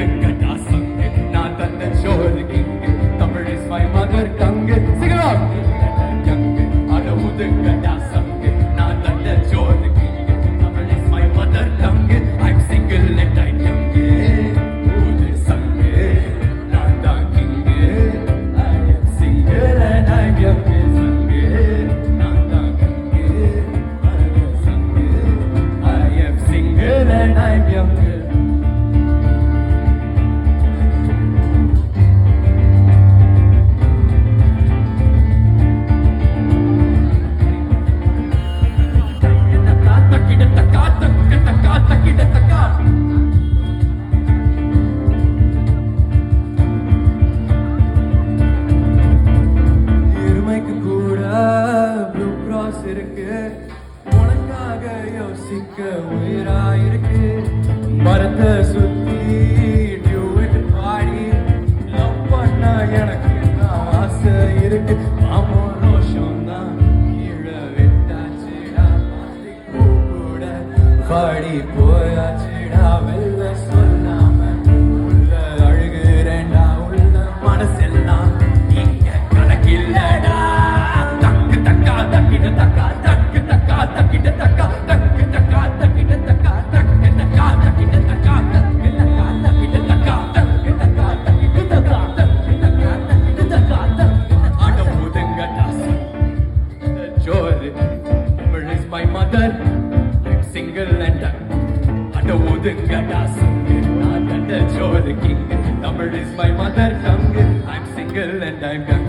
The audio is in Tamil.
ஒதுங்கடா சங்கு நான் தந்த சோறு king Tamil is my mother tongue சிகரம் யங்கு அட ஒதுங்கடா சங்கு நான் தந்த சோறு king Tamil is my mother tongue I'm single and I young ஊது சங்கு நான் தான் king I am single and I'm young சங்கு நான் தான் கிங்கு ஐ எம் சங்கு I am single and I'm young இருமைக்கு கூட ப்ளூ கிராஸ் இருக்கு உனக்காக யோசிக்க உயிரா இருக்கு மரத்தை சுத்தி டியூட் பாடி லவ் பண்ண எனக்கு ஆசை இருக்கு மாமோ ரோஷம் தான் கீழே விட்டாச்சுடா பூ கூட பாடி போயாச்சுடா வெல்ல சொல்லாம உள்ள அழுகுறேன்டா உள்ள மனசெல்லாம் இங்க கணக்கில்லடா தக்கு தக்கா தக்கிட தக்கா தக்கு தக்கா தக்கிட தக்கா தக்கு தக்கா தக்கிட தக்கா தக்கு தக்கா தக்கிட தக்கா தக்கு தக்கா தக்கிட தக்கா தக்கு தக்கா தக்கிட தக்கா தக்கு தக்கா தக்கிட தக்கா அட ஒதுங்கடா ஜோரு Tamil is my mother I'm single and அட ஒதுங்கடா சங்கு நான் தந்த ஜோரு king Tamil is my mother tongue I'm single and I'm young